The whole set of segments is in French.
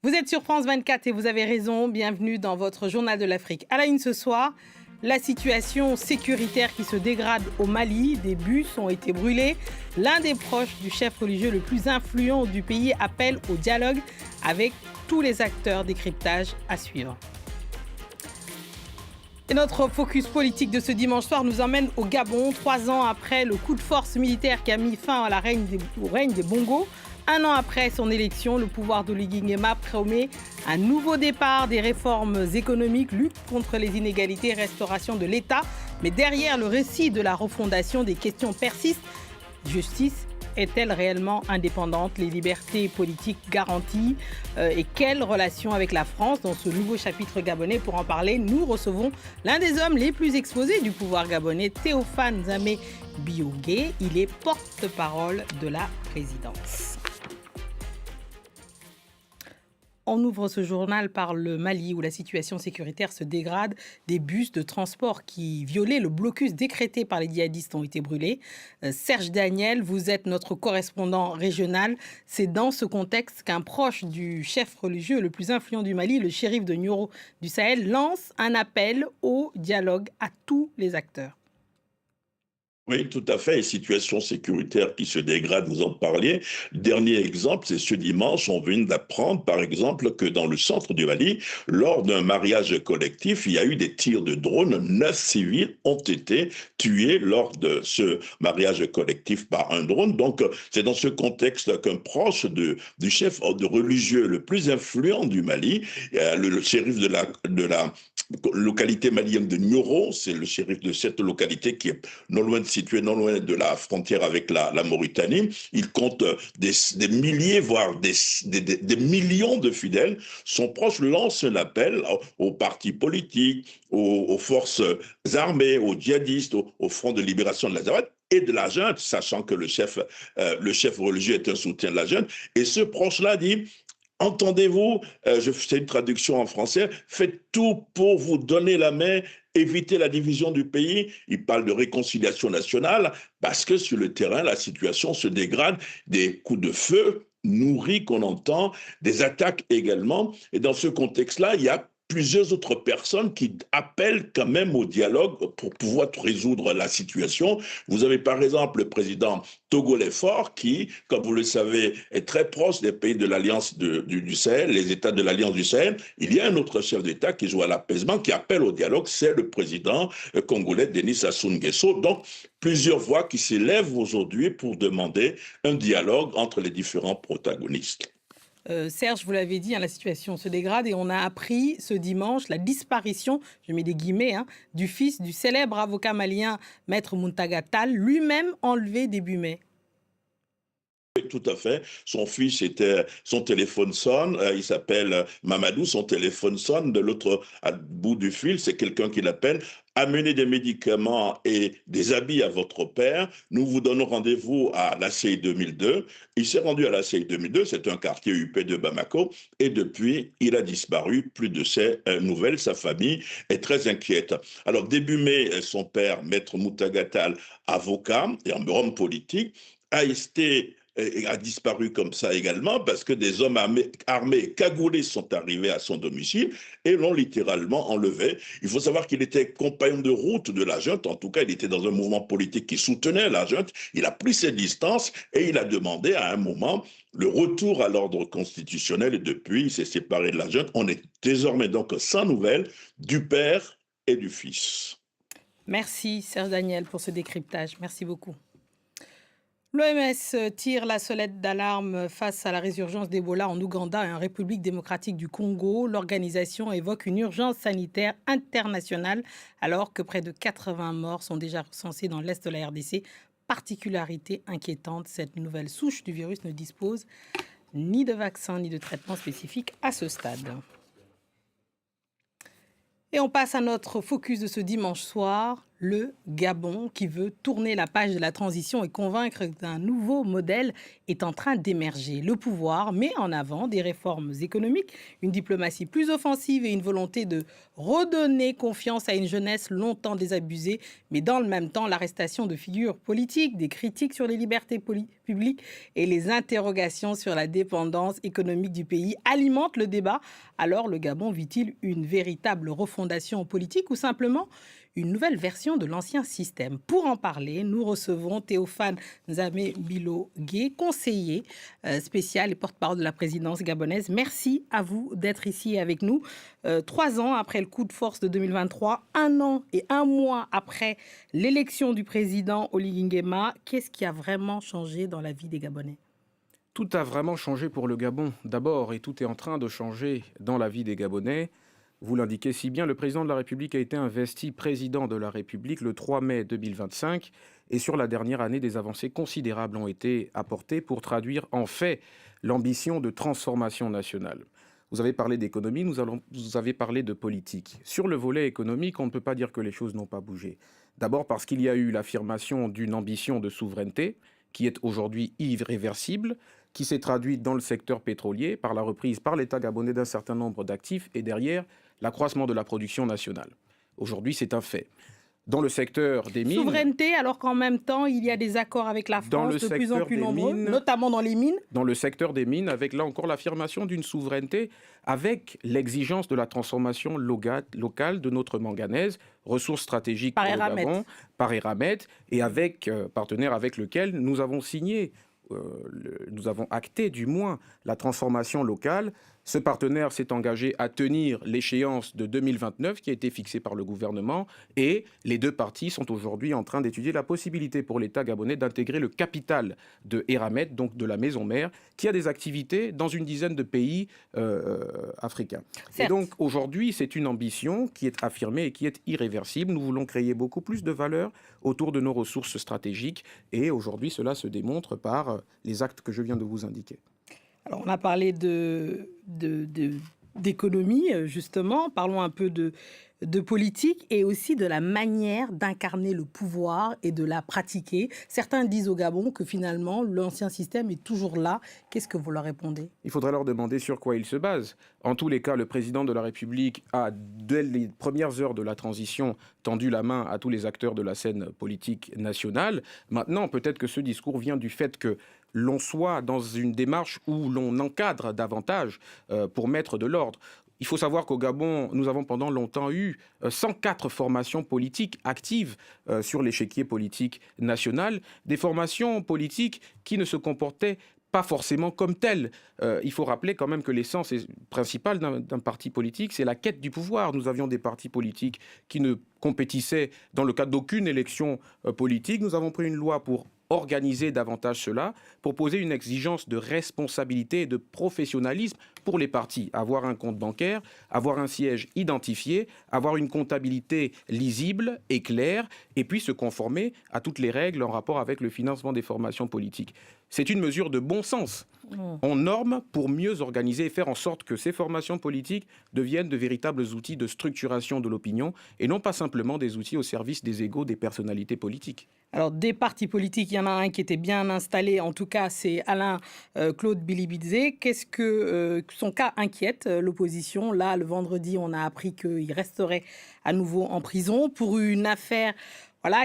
Vous êtes sur France 24 et vous avez raison. Bienvenue dans votre journal de l'Afrique. À la une ce soir, la situation sécuritaire qui se dégrade au Mali. Des bus ont été brûlés. L'un des proches du chef religieux le plus influent du pays appelle au dialogue avec tous les acteurs. Décryptage à suivre. Et notre focus politique de ce dimanche soir nous emmène au Gabon, 3 ans après le coup de force militaire qui a mis fin à au règne des Bongos. 1 an après son élection, le pouvoir d'Oligui Nguema promet un nouveau départ, des réformes économiques, lutte contre les inégalités, restauration de l'État. Mais derrière le récit de la refondation, des questions persistent. Justice est-elle réellement indépendante? Les libertés politiques garanties? Et quelle relation avec la France dans ce nouveau chapitre gabonais? Pour en parler, nous recevons l'un des hommes les plus exposés du pouvoir gabonais, Théophane Nzamé Biogué. Il est porte-parole de la présidence. On ouvre ce journal par le Mali où la situation sécuritaire se dégrade. Des bus de transport qui violaient le blocus décrété par les djihadistes ont été brûlés. Serge Daniel, vous êtes notre correspondant régional. C'est dans ce contexte qu'un proche du chef religieux le plus influent du Mali, le shérif de Nioro du Sahel, lance un appel au dialogue à tous les acteurs. Oui, tout à fait. Et situation sécuritaire qui se dégrade, vous en parliez. Dernier exemple, c'est ce dimanche, on vient d'apprendre, par exemple, que dans le centre du Mali, lors d'un mariage collectif, il y a eu des tirs de drones. 9 civils ont été tués lors de ce mariage collectif par un drone. Donc, c'est dans ce contexte qu'un proche du chef de religieux le plus influent du Mali, le shérif de la localité malienne de Nioro, c'est le shérif de cette localité qui est situé non loin de la frontière avec la Mauritanie. Il compte des milliers, voire des millions de fidèles. Son proche lance un appel aux partis politiques, aux forces armées, aux djihadistes, au Front de libération de la Zawad et de la junte, sachant que le chef religieux est un soutien de la junte. Et ce proche-là dit: entendez-vous, je fais une traduction en français, faites tout pour vous donner la main, éviter la division du pays. Il parle de réconciliation nationale parce que sur le terrain, la situation se dégrade, des coups de feu nourris qu'on entend, des attaques également. Et dans ce contexte-là, il y a plusieurs autres personnes qui appellent quand même au dialogue pour pouvoir résoudre la situation. Vous avez par exemple le président togolais Faure qui, comme vous le savez, est très proche des pays de l'Alliance du Sahel, les États de l'Alliance du Sahel. Il y a un autre chef d'État qui joue à l'apaisement, qui appelle au dialogue, c'est le président congolais Denis Sassou Nguesso. Donc, plusieurs voix qui s'élèvent aujourd'hui pour demander un dialogue entre les différents protagonistes. Serge, vous l'avez dit, la situation se dégrade et on a appris ce dimanche la disparition, je mets des guillemets, du fils du célèbre avocat malien Maître Muntaga Tall, lui-même enlevé début mai. Oui, tout à fait. Son téléphone sonne, il s'appelle Mamadou, son téléphone sonne, de l'autre bout du fil, c'est quelqu'un qui l'appelle: amenez des médicaments et des habits à votre père, nous vous donnons rendez-vous à la CI 2002. Il s'est rendu à la CI 2002, c'est un quartier UP de Bamako, et depuis, il a disparu, plus de ses nouvelles, sa famille est très inquiète. Alors, début mai, son père, Maître Moutagatal, avocat et un homme politique, a disparu comme ça également parce que des hommes armés cagoulés sont arrivés à son domicile et l'ont littéralement enlevé. Il faut savoir qu'il était compagnon de route de la junte, en tout cas il était dans un mouvement politique qui soutenait la junte. Il a pris ses distances et il a demandé à un moment le retour à l'ordre constitutionnel et depuis il s'est séparé de la junte. On est désormais donc sans nouvelles du père et du fils. Merci Serge Daniel pour ce décryptage, merci beaucoup. L'OMS tire la sonnette d'alarme face à la résurgence d'Ebola en Ouganda et en République démocratique du Congo. L'organisation évoque une urgence sanitaire internationale alors que près de 80 morts sont déjà recensés dans l'est de la RDC. Particularité inquiétante, cette nouvelle souche du virus ne dispose ni de vaccin ni de traitement spécifique à ce stade. Et on passe à notre focus de ce dimanche soir. le Gabon qui veut tourner la page de la transition et convaincre qu'un nouveau modèle est en train d'émerger. Le pouvoir met en avant des réformes économiques, une diplomatie plus offensive et une volonté de redonner confiance à une jeunesse longtemps désabusée, mais dans le même temps, l'arrestation de figures politiques, des critiques sur les libertés publiques et les interrogations sur la dépendance économique du pays alimentent le débat. Alors, le Gabon vit-il une véritable refondation politique ou simplement une nouvelle version de l'ancien système? Pour en parler, nous recevons Théophane Nzamé-Bilo-Gué, conseiller spécial et porte-parole de la présidence gabonaise. Merci à vous d'être ici avec nous. 3 ans après le coup de force de 2023, 1 an et 1 mois après l'élection du président Oligui Nguema, qu'est-ce qui a vraiment changé dans la vie des Gabonais? Tout a vraiment changé pour le Gabon, d'abord, et tout est en train de changer dans la vie des Gabonais. Vous l'indiquez si bien, le président de la République a été investi président de la République le 3 mai 2025 et sur la dernière année, des avancées considérables ont été apportées pour traduire en fait l'ambition de transformation nationale. Vous avez parlé d'économie, vous avez parlé de politique. Sur le volet économique, on ne peut pas dire que les choses n'ont pas bougé. D'abord parce qu'il y a eu l'affirmation d'une ambition de souveraineté qui est aujourd'hui irréversible, qui s'est traduite dans le secteur pétrolier par la reprise par l'État gabonais d'un certain nombre d'actifs et derrière l'accroissement de la production nationale. Aujourd'hui, c'est un fait. Dans le secteur des mines... Souveraineté, alors qu'en même temps, il y a des accords avec la France de plus en plus nombreux, notamment dans les mines. Dans le secteur des mines, avec là encore l'affirmation d'une souveraineté, avec l'exigence de la transformation locale de notre manganèse, ressource stratégique pour le Gabon, par Eramet, et avec partenaire avec lequel nous avons signé, nous avons acté du moins la transformation locale. Ce partenaire s'est engagé à tenir l'échéance de 2029 qui a été fixée par le gouvernement et les deux parties sont aujourd'hui en train d'étudier la possibilité pour l'État gabonais d'intégrer le capital de Eramet, donc de la maison mère, qui a des activités dans une dizaine de pays africains. Certes. Et donc aujourd'hui, c'est une ambition qui est affirmée et qui est irréversible. Nous voulons créer beaucoup plus de valeur autour de nos ressources stratégiques et aujourd'hui, cela se démontre par les actes que je viens de vous indiquer. Alors, on a parlé d'économie, justement. Parlons un peu de politique et aussi de la manière d'incarner le pouvoir et de la pratiquer. Certains disent au Gabon que finalement, l'ancien système est toujours là. Qu'est-ce que vous leur répondez? Il faudrait leur demander sur quoi ils se basent. En tous les cas, le président de la République a, dès les premières heures de la transition, tendu la main à tous les acteurs de la scène politique nationale. Maintenant, peut-être que ce discours vient du fait que l'on soit dans une démarche où l'on encadre davantage pour mettre de l'ordre. Il faut savoir qu'au Gabon, nous avons pendant longtemps eu 104 formations politiques actives sur l'échiquier politique national, des formations politiques qui ne se comportaient pas forcément comme telles. Il faut rappeler quand même que l'essence principale d'un parti politique, c'est la quête du pouvoir. Nous avions des partis politiques qui ne compétissaient dans le cadre d'aucune élection politique. Nous avons pris une loi pour organiser davantage cela, pour poser une exigence de responsabilité et de professionnalisme pour les partis. Avoir un compte bancaire, avoir un siège identifié, avoir une comptabilité lisible et claire, et puis se conformer à toutes les règles en rapport avec le financement des formations politiques. C'est une mesure de bon sens. On norme pour mieux organiser et faire en sorte que ces formations politiques deviennent de véritables outils de structuration de l'opinion et non pas simplement des outils au service des égos des personnalités politiques. Alors, des partis politiques, il y en a un qui était bien installé, en tout cas, c'est Alain-Claude Bilibidze. Qu'est-ce que son cas inquiète l'opposition? Là, le vendredi, on a appris qu'il resterait à nouveau en prison pour une affaire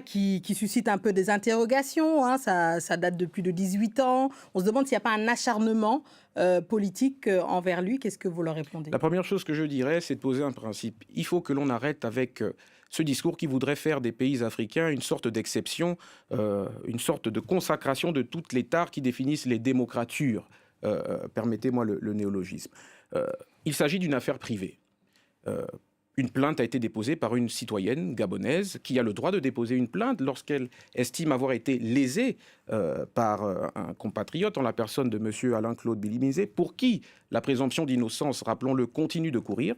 qui suscite un peu des interrogations. Hein. Ça date de plus de 18 ans. On se demande s'il n'y a pas un acharnement politique envers lui. Qu'est-ce que vous leur répondez? La première chose que je dirais, c'est de poser un principe. Il faut que l'on arrête avec ce discours qui voudrait faire des pays africains une sorte d'exception, une sorte de consacration de toutes les tares qui définissent les démocratures. Permettez-moi le néologisme. Il s'agit d'une affaire privée. Une plainte a été déposée par une citoyenne gabonaise qui a le droit de déposer une plainte lorsqu'elle estime avoir été lésée par un compatriote en la personne de M. Alain-Claude Bilibidze, pour qui la présomption d'innocence, rappelons-le, continue de courir.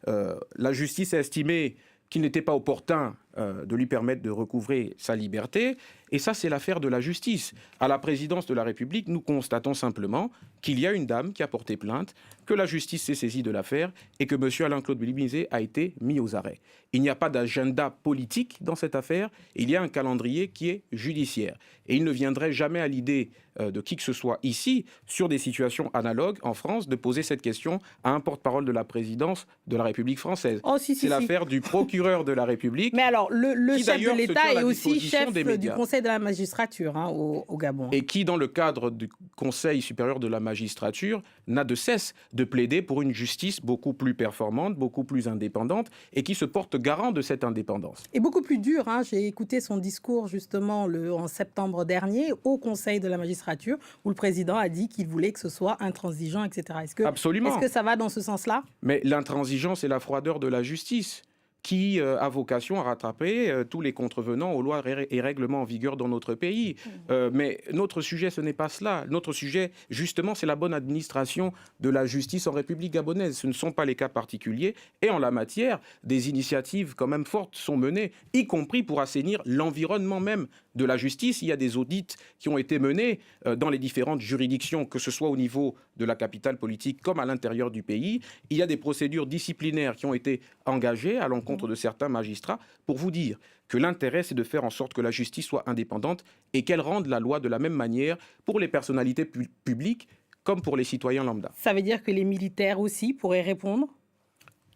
La justice a estimé qu'il n'était pas opportun de lui permettre de recouvrer sa liberté. Et ça, c'est l'affaire de la justice. À la présidence de la République, nous constatons simplement qu'il y a une dame qui a porté plainte, que la justice s'est saisie de l'affaire et que M. Alain-Claude Bilibizé a été mis aux arrêts. Il n'y a pas d'agenda politique dans cette affaire, il y a un calendrier qui est judiciaire. Et il ne viendrait jamais à l'idée de qui que ce soit ici, sur des situations analogues en France, de poser cette question à un porte-parole de la présidence de la République française. C'est l'affaire du procureur de la République. Mais alors, le chef de l'État est aussi chef du Conseil de la magistrature au Gabon. Et qui, dans le cadre du Conseil supérieur de la magistrature, n'a de cesse de plaider pour une justice beaucoup plus performante, beaucoup plus indépendante, et qui se porte garant de cette indépendance. Et beaucoup plus dur. J'ai écouté son discours justement en septembre dernier au Conseil de la magistrature, où le président a dit qu'il voulait que ce soit intransigeant, etc. Absolument. Est-ce que ça va dans ce sens-là ? Mais l'intransigeance et la froideur de la justice, qui a vocation à rattraper tous les contrevenants aux lois et règlements en vigueur dans notre pays. Mais notre sujet, ce n'est pas cela. Notre sujet, justement, c'est la bonne administration de la justice en République gabonaise. Ce ne sont pas les cas particuliers. Et en la matière, des initiatives quand même fortes sont menées, y compris pour assainir l'environnement même de la justice. Il y a des audits qui ont été menés dans les différentes juridictions, que ce soit au niveau de la capitale politique comme à l'intérieur du pays. Il y a des procédures disciplinaires qui ont été engagées à l'encontre de certains magistrats, pour vous dire que l'intérêt, c'est de faire en sorte que la justice soit indépendante et qu'elle rende la loi de la même manière pour les personnalités publiques comme pour les citoyens lambda. Ça veut dire que les militaires aussi pourraient répondre ?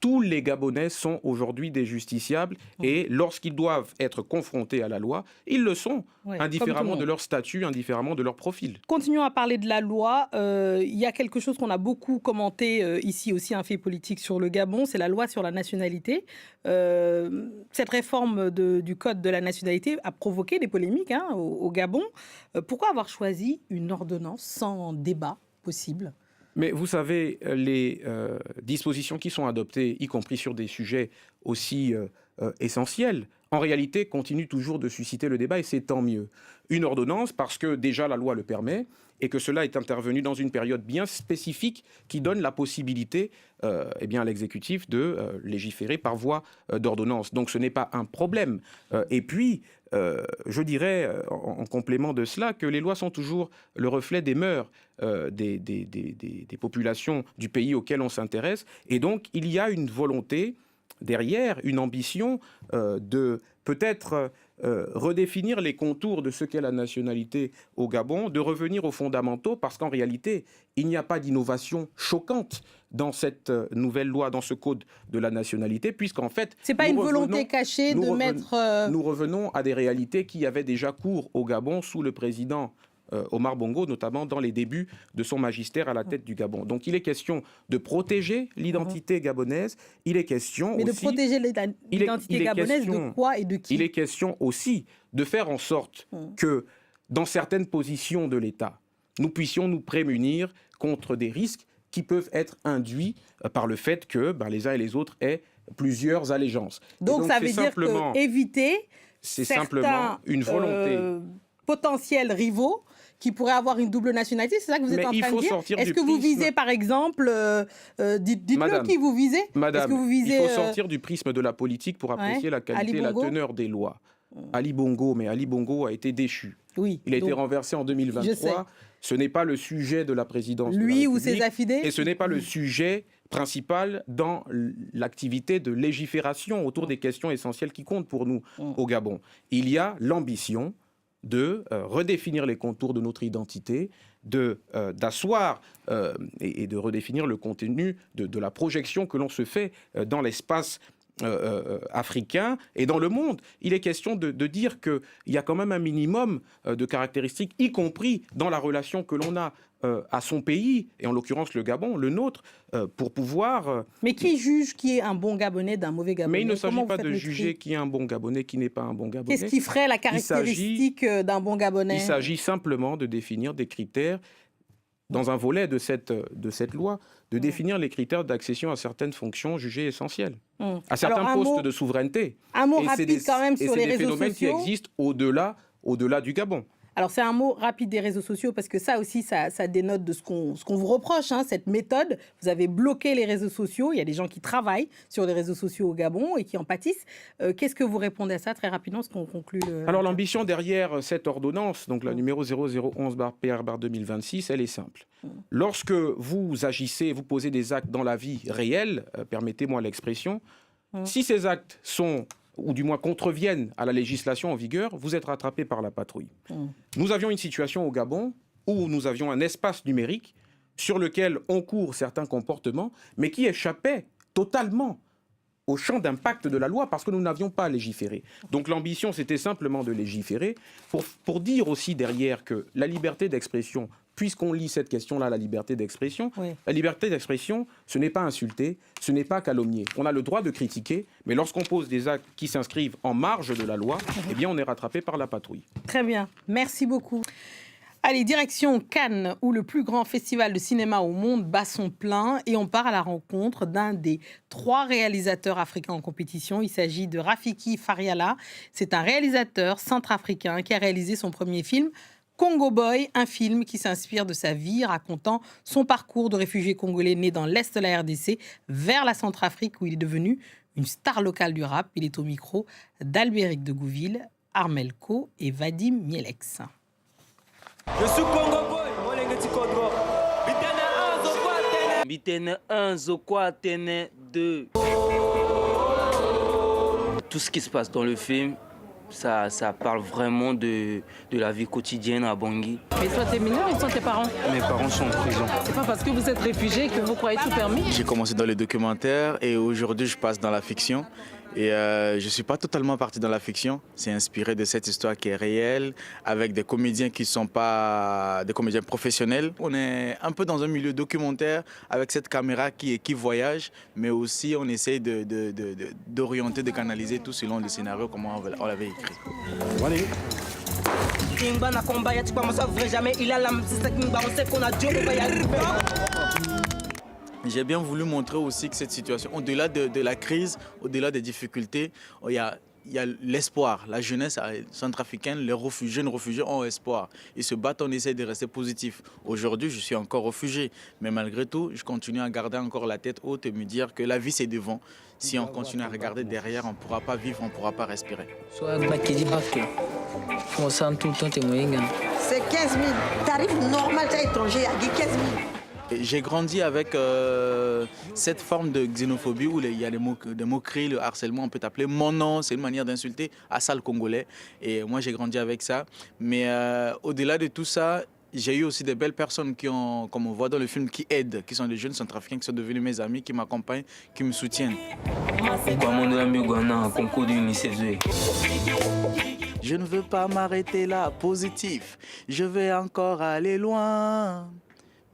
Tous les Gabonais sont aujourd'hui des justiciables et lorsqu'ils doivent être confrontés à la loi, ils le sont, indifféremment de leur statut, indifféremment de leur profil. Continuons à parler de la loi. Il y a quelque chose qu'on a beaucoup commenté ici aussi, un fait politique sur le Gabon, c'est la loi sur la nationalité. Cette réforme du code de la nationalité a provoqué des polémiques au Gabon. Pourquoi avoir choisi une ordonnance sans débat possible ? Mais vous savez, les dispositions qui sont adoptées, y compris sur des sujets aussi essentiels, en réalité, continuent toujours de susciter le débat et c'est tant mieux. Une ordonnance, parce que déjà la loi le permet et que cela est intervenu dans une période bien spécifique qui donne la possibilité à l'exécutif de légiférer par voie d'ordonnance. Donc ce n'est pas un problème. Et puis, je dirais en complément de cela que les lois sont toujours le reflet des mœurs des populations du pays auquel on s'intéresse. Et donc, il y a une volonté derrière, une ambition de peut-être redéfinir les contours de ce qu'est la nationalité au Gabon, de revenir aux fondamentaux, parce qu'en réalité, il n'y a pas d'innovation choquante dans cette nouvelle loi, dans ce code de la nationalité, puisqu'en fait... C'est pas une volonté cachée de mettre... Nous revenons à des réalités qui avaient déjà cours au Gabon sous le président Omar Bongo, notamment dans les débuts de son magistère à la tête du Gabon. Donc il est question de protéger l'identité gabonaise, il est question Mais aussi... de protéger l'identité gabonaise de quoi et de qui ? Il est question aussi de faire en sorte que, dans certaines positions de l'État, nous puissions nous prémunir contre des risques qui peuvent être induits par le fait que les uns et les autres aient plusieurs allégeances. Donc ça veut dire qu'éviter simplement une volonté potentiels rivaux qui pourraient avoir une double nationalité, c'est ça que vous êtes en train de dire ? Est-ce que vous visez, par exemple, dites-le qui vous visez ? Madame, il faut sortir du prisme de la politique pour apprécier la qualité et la teneur des lois. Ali Bongo, mais Ali Bongo a été déchu. Oui, il a été renversé en 2023. Ce n'est pas le sujet de la présidence de la République. Lui ou ses affidés ? Et ce n'est pas le sujet principal dans l'activité de légifération autour des questions essentielles qui comptent pour nous au Gabon. Il y a l'ambition de redéfinir les contours de notre identité, d'asseoir et de redéfinir le contenu de la projection que l'on se fait dans l'espace africain et dans le monde. Il est question de dire qu'il y a quand même un minimum de caractéristiques, y compris dans la relation que l'on a à son pays, et en l'occurrence le Gabon, le nôtre, pour pouvoir... Mais qui juge qui est un bon Gabonais d'un mauvais Gabonais ? Mais il ne s'agit pas de juger qui est un bon Gabonais, qui n'est pas un bon Gabonais. Qu'est-ce qui ferait la caractéristique d'un bon Gabonais ? Il s'agit simplement de définir des critères, dans un volet de cette loi, de définir les critères d'accession à certaines fonctions jugées essentielles, à certains postes de souveraineté. Un mot rapide quand même sur les réseaux sociaux. Et c'est des phénomènes qui existent au-delà du Gabon. Alors, c'est un mot rapide des réseaux sociaux parce que ça aussi, ça dénote de ce qu'on vous reproche, hein, cette méthode. Vous avez bloqué les réseaux sociaux. Il y a des gens qui travaillent sur les réseaux sociaux au Gabon et qui en pâtissent. Qu'est-ce que vous répondez à ça très rapidement, ce qu'on conclut Alors, l'ambition derrière cette ordonnance, donc la numéro 0011/PR/2026, elle est simple. Lorsque vous agissez, vous posez des actes dans la vie réelle, permettez-moi l'expression, si ces actes sont, ou du moins contreviennent à la législation en vigueur, vous êtes rattrapé par la patrouille. Nous avions une situation au Gabon où nous avions un espace numérique sur lequel on court certains comportements, mais qui échappaient totalement au champ d'impact de la loi parce que nous n'avions pas légiféré. Donc l'ambition, c'était simplement de légiférer pour dire aussi derrière que la liberté d'expression, puisqu'on lit cette question-là, la liberté d'expression, la liberté d'expression, ce n'est pas insulter, ce n'est pas calomnier. On a le droit de critiquer, mais lorsqu'on pose des actes qui s'inscrivent en marge de la loi, eh bien on est rattrapé par la patrouille. Très bien, merci beaucoup. Allez, direction Cannes, où le plus grand festival de cinéma au monde bat son plein et on part à la rencontre d'un des 3 réalisateurs africains en compétition. Il s'agit de Rafiki Fariala. C'est un réalisateur centrafricain qui a réalisé son premier film, Congo Boy, un film qui s'inspire de sa vie, racontant son parcours de réfugié congolais né dans l'Est de la RDC vers la Centrafrique où il est devenu une star locale du rap. Il est au micro d'Albéric de Gouville, Armel Ko et Vadim Mielex. Je suis Congo Boy, Molengeti Kodro. Bitene 1, Zokwa Tene 2. Tout ce qui se passe dans le film, ça parle vraiment de la vie quotidienne à Bangui. Mais toi, t'es mineur ou sont tes parents? Mes parents sont en prison. C'est pas parce que vous êtes réfugié que vous croyez tout permis? J'ai commencé dans les documentaires et aujourd'hui je passe dans la fiction. Et je ne suis pas totalement parti dans la fiction. C'est inspiré de cette histoire qui est réelle, avec des comédiens qui ne sont pas des comédiens professionnels. On est un peu dans un milieu documentaire avec cette caméra qui voyage, mais aussi on essaye d'orienter, de canaliser tout selon le scénario, comment on l'avait écrit. Allez. J'ai bien voulu montrer aussi que cette situation, au-delà de la crise, au-delà des difficultés, il y a l'espoir. La jeunesse centrafricaine, les jeunes réfugiés ont espoir. Ils se battent, on essaie de rester positif. Aujourd'hui, je suis encore réfugié, mais malgré tout, je continue à garder encore la tête haute et me dire que la vie, c'est devant. Si on continue à regarder derrière, on ne pourra pas vivre, on ne pourra pas respirer. C'est 15 000. Tarif normal, c'est étranger, il y a 15 000. J'ai grandi avec cette forme de xénophobie où il y a des moqueries, le harcèlement, on peut t'appeler mon nom, c'est une manière d'insulter à ça le Congolais. Et moi j'ai grandi avec ça. Mais au-delà de tout ça, j'ai eu aussi des belles personnes qui ont, comme on voit dans le film, qui aident, qui sont des jeunes centrafricains, qui sont devenus mes amis, qui m'accompagnent, qui me soutiennent. Je ne veux pas m'arrêter là, positif. Je vais encore aller loin.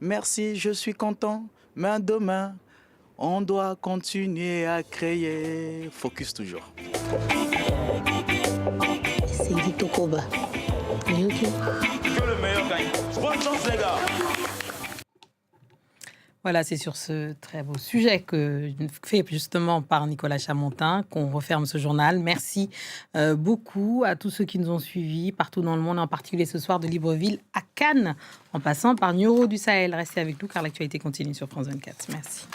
Merci, je suis content, mais demain, on doit continuer à créer. Focus toujours. C'est dit Tokoba. Que le meilleur gagne. Bonne chance les gars. Voilà, c'est sur ce très beau sujet fait justement par Nicolas Chamontin qu'on referme ce journal. Merci beaucoup à tous ceux qui nous ont suivis partout dans le monde, en particulier ce soir de Libreville à Cannes, en passant par Nioro du Sahel. Restez avec nous car l'actualité continue sur France 24. Merci.